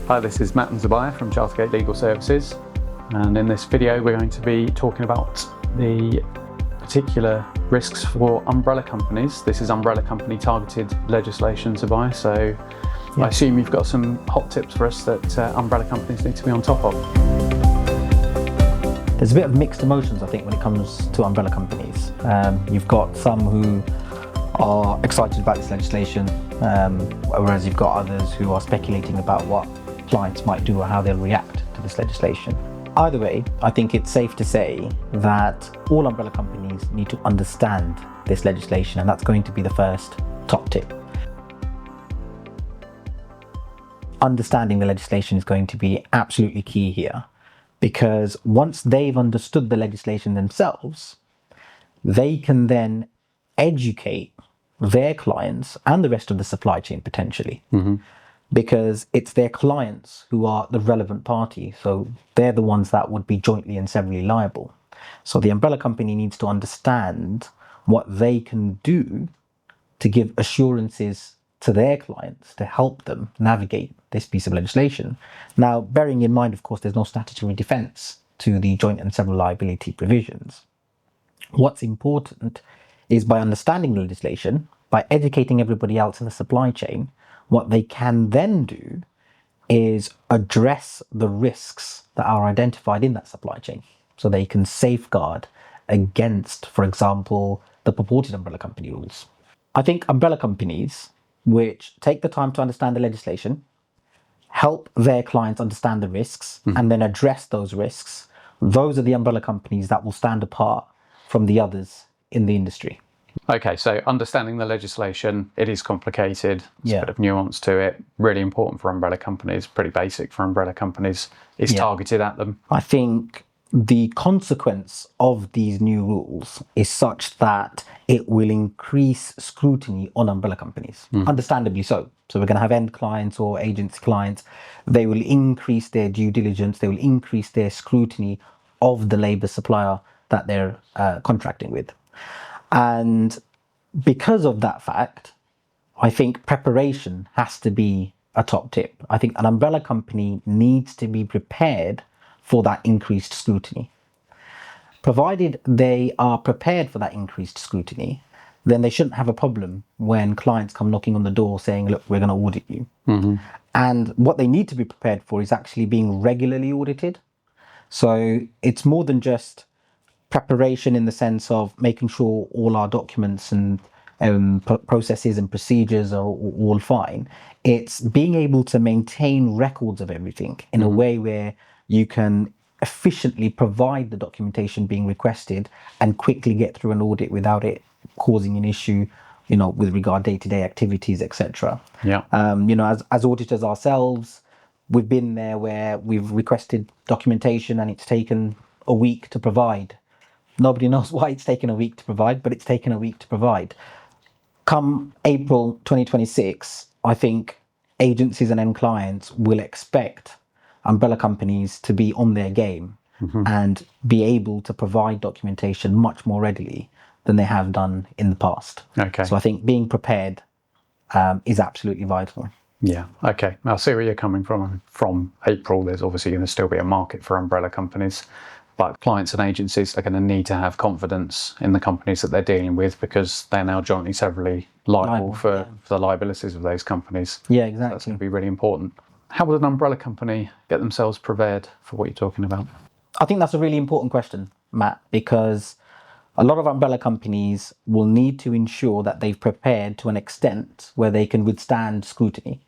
Hi, this is Matt and Zabaya from Chartergate Legal Services, and in this video we're going to be talking about the particular risks for umbrella companies. This is umbrella company targeted legislation, Zabaya, so I assume you've got some hot tips for us that umbrella companies need to be on top of. There's a bit of mixed emotions, I think, when it comes to umbrella companies. You've got some who are excited about this legislation, whereas you've got others who are speculating about what clients might do or how they'll react to this legislation. Either way, I think it's safe to say that all umbrella companies need to understand this legislation, and that's going to be the first top tip. Understanding the legislation is going to be absolutely key here, because once they've understood the legislation themselves, they can then educate their clients and the rest of the supply chain potentially. Because it's their clients who are the relevant party. So they're the ones that would be jointly and severally liable. So the umbrella company needs to understand what they can do to give assurances to their clients to help them navigate this piece of legislation. Now, bearing in mind, of course, there's no statutory defense to the joint and several liability provisions. What's important is, by understanding the legislation, by educating everybody else in the supply chain, what they can then do is address the risks that are identified in that supply chain. So they can safeguard against, for example, the purported umbrella company rules. I think umbrella companies which take the time to understand the legislation, help their clients understand the risks, and then address those risks, those are the umbrella companies that will stand apart from the others in the industry. Okay, so understanding the legislation, it is complicated, there's a bit of nuance to it, really important for umbrella companies, pretty basic for umbrella companies, it's targeted at them. I think the consequence of these new rules is such that it will increase scrutiny on umbrella companies, understandably so. So we're going to have end clients or agency clients, they will increase their due diligence, they will increase their scrutiny of the labour supplier that they're contracting with. And because of that fact, I think preparation has to be a top tip. I think an umbrella company needs to be prepared for that increased scrutiny. Provided they are prepared for that increased scrutiny, then they shouldn't have a problem when clients come knocking on the door saying, look, we're going to audit you. And what they need to be prepared for is actually being regularly audited. So it's more than just preparation in the sense of making sure all our documents and processes and procedures are all fine. It's being able to maintain records of everything in a way where you can efficiently provide the documentation being requested and quickly get through an audit without it causing an issue, with regard day-to-day activities, etc. As auditors ourselves, we've been there where we've requested documentation and it's taken a week to provide. Nobody knows why it's taken a week to provide, but it's taken a week to provide. Come April 2026, I think agencies and end clients will expect umbrella companies to be on their game and be able to provide documentation much more readily than they have done in the past. Okay. So I think being prepared is absolutely vital. Yeah, okay. Now, I see where you're coming from. From April, there's obviously going to still be a market for umbrella companies. But clients and agencies are going to need to have confidence in the companies that they're dealing with, because they're now jointly severally liable for the liabilities of those companies. Yeah, exactly. So that's going to be really important. How would an umbrella company get themselves prepared for what you're talking about? I think that's a really important question, Matt, because a lot of umbrella companies will need to ensure that they've prepared to an extent where they can withstand scrutiny.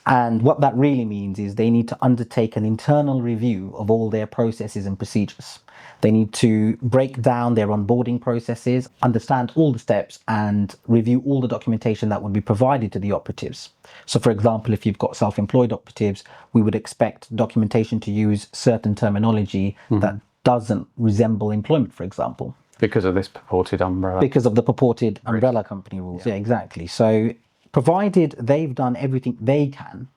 And what that really means is they need to undertake an internal review of all their processes and procedures. They need to break down their onboarding processes, understand all the steps, and review all the documentation that would be provided to the operatives. So, for example, if you've got self-employed operatives, we would expect documentation to use certain terminology that doesn't resemble employment, for example. Because of this purported umbrella? Because of the purported umbrella company rules, yeah, exactly. So, provided they've done everything they can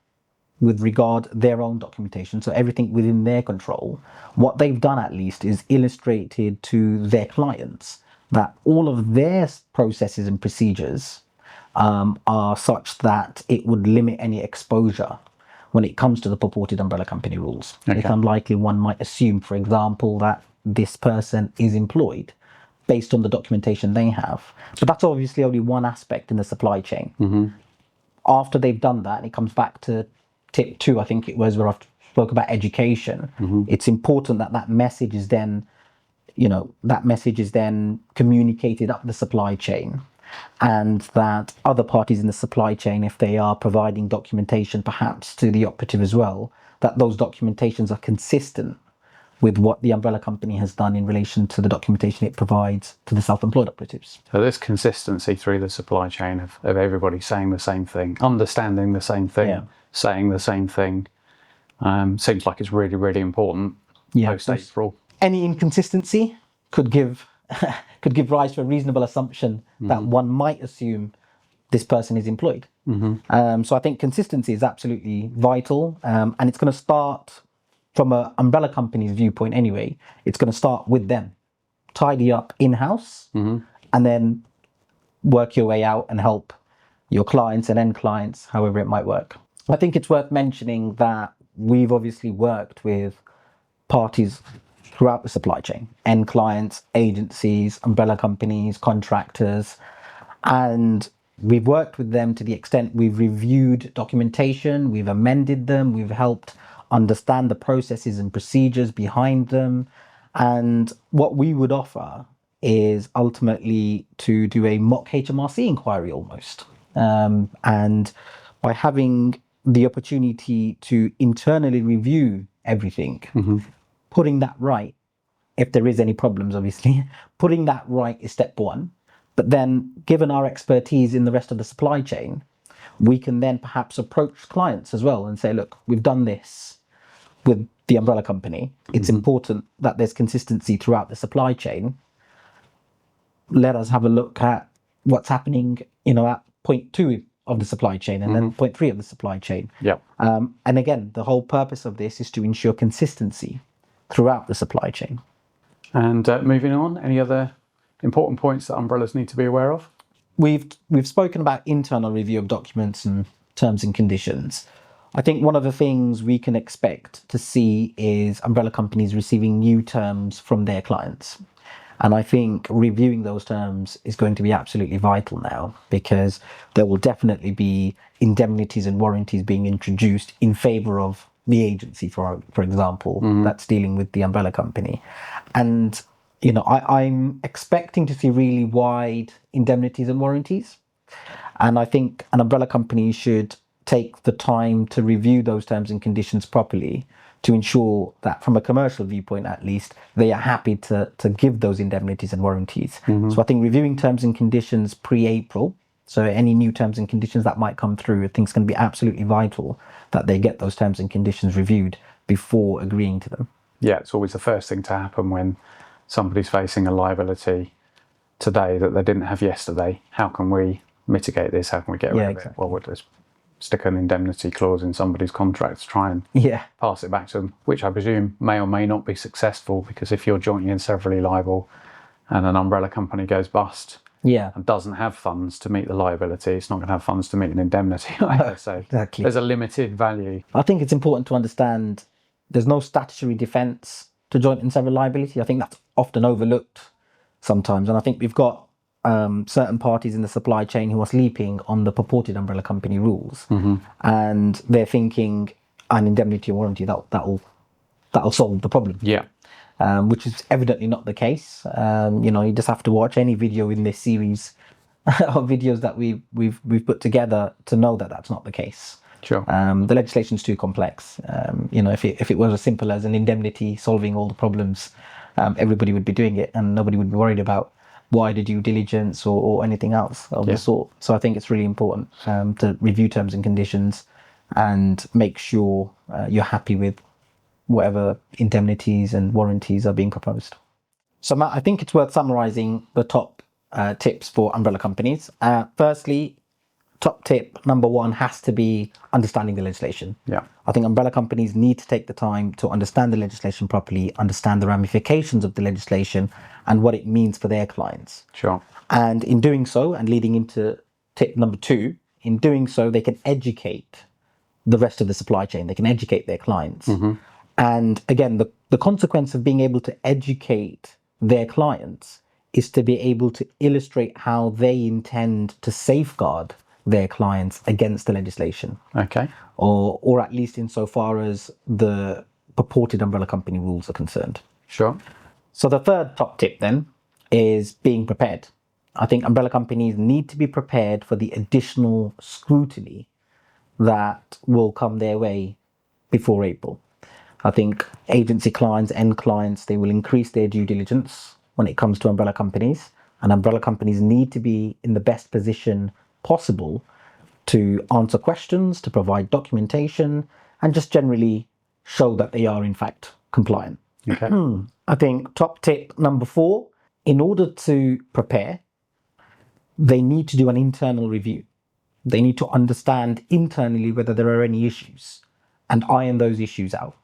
with regard their own documentation, so everything within their control, what they've done at least is illustrated to their clients that all of their processes and procedures are such that it would limit any exposure when it comes to the purported umbrella company rules. Okay. It's unlikely one might assume, for example, that this person is employed based on the documentation they have. But that's obviously only one aspect in the supply chain. After they've done that, and it comes back to tip 2, I think it was, where I've spoke about education. It's important that that message is then, communicated up the supply chain, and that other parties in the supply chain, if they are providing documentation perhaps to the operative as well, that those documentations are consistent with what the umbrella company has done in relation to the documentation it provides to the self-employed operatives. So this consistency through the supply chain of everybody saying the same thing, understanding the same thing, saying the same thing, seems like it's really, really important post-April. Any inconsistency could give rise to a reasonable assumption that one might assume this person is employed. So I think consistency is absolutely vital, and it's going to start from an umbrella company's viewpoint anyway. It's going to start with them. Tidy up in-house, and then work your way out and help your clients and end clients, however it might work. I think it's worth mentioning that we've obviously worked with parties throughout the supply chain, end clients, agencies, umbrella companies, contractors, and we've worked with them to the extent we've reviewed documentation, we've amended them, we've helped understand the processes and procedures behind them. And what we would offer is ultimately to do a mock HMRC inquiry almost. And by having the opportunity to internally review everything, putting that right, if there is any problems, obviously, putting that right is step 1. But then, given our expertise in the rest of the supply chain, we can then perhaps approach clients as well and say, look, we've done this with the umbrella company. It's important that there's consistency throughout the supply chain. Let us have a look at what's happening, at point 2 of the supply chain, and then point 3 of the supply chain. And again, the whole purpose of this is to ensure consistency throughout the supply chain. And moving on, any other important points that umbrellas need to be aware of? We've spoken about internal review of documents and terms and conditions. I think one of the things we can expect to see is umbrella companies receiving new terms from their clients. And I think reviewing those terms is going to be absolutely vital now, because there will definitely be indemnities and warranties being introduced in favour of the agency, for example, that's dealing with the umbrella company. And, I'm expecting to see really wide indemnities and warranties. And I think an umbrella company should take the time to review those terms and conditions properly to ensure that, from a commercial viewpoint at least, they are happy to give those indemnities and warranties. So I think reviewing terms and conditions pre-April, so any new terms and conditions that might come through, I think it's going to be absolutely vital that they get those terms and conditions reviewed before agreeing to them. Yeah, it's always the first thing to happen when somebody's facing a liability today that they didn't have yesterday. How can we mitigate this? How can we get rid of it? Well, we'll just stick an indemnity clause in somebody's contract to try and pass it back to them, which I presume may or may not be successful, because if you're jointly and severally liable and an umbrella company goes bust and doesn't have funds to meet the liability, it's not going to have funds to meet an indemnity either. So there's a limited value. I think it's important to understand there's no statutory defence to joint and several liability. I think that's often overlooked sometimes. And I think we've got certain parties in the supply chain who are sleeping on the purported umbrella company rules, and they're thinking an indemnity or warranty that'll solve the problem. Which is evidently not the case. You just have to watch any video in this series of videos that we've put together to know that that's not the case. The legislation's too complex. If it was as simple as an indemnity solving all the problems, everybody would be doing it, and nobody would be worried about wider due diligence or anything else of the sort. So I think it's really important to review terms and conditions and make sure you're happy with whatever indemnities and warranties are being proposed. So Matt, I think it's worth summarising the top tips for umbrella companies. Firstly, top tip number 1 has to be understanding the legislation. I think umbrella companies need to take the time to understand the legislation properly, understand the ramifications of the legislation and what it means for their clients. And in doing so, and leading into tip number 2, in doing so, they can educate the rest of the supply chain. They can educate their clients. And again, the consequence of being able to educate their clients is to be able to illustrate how they intend to safeguard their clients against the legislation. Okay. Or at least insofar as the purported umbrella company rules are concerned. Sure. So the third top tip then is being prepared. I think umbrella companies need to be prepared for the additional scrutiny that will come their way before April. I think agency clients, end clients, they will increase their due diligence when it comes to umbrella companies, and umbrella companies need to be in the best position possible to answer questions, to provide documentation, and just generally show that they are in fact compliant. Okay. I think top tip number 4, in order to prepare, they need to do an internal review. They need to understand internally whether there are any issues and iron those issues out.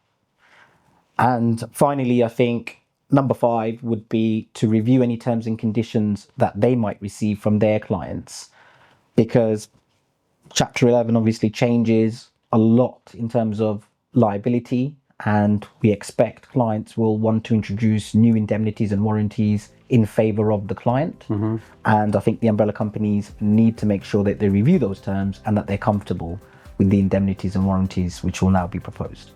And finally, I think number 5 would be to review any terms and conditions that they might receive from their clients, because Chapter 11 obviously changes a lot in terms of liability, and we expect clients will want to introduce new indemnities and warranties in favor of the client. And I think the umbrella companies need to make sure that they review those terms and that they're comfortable with the indemnities and warranties which will now be proposed.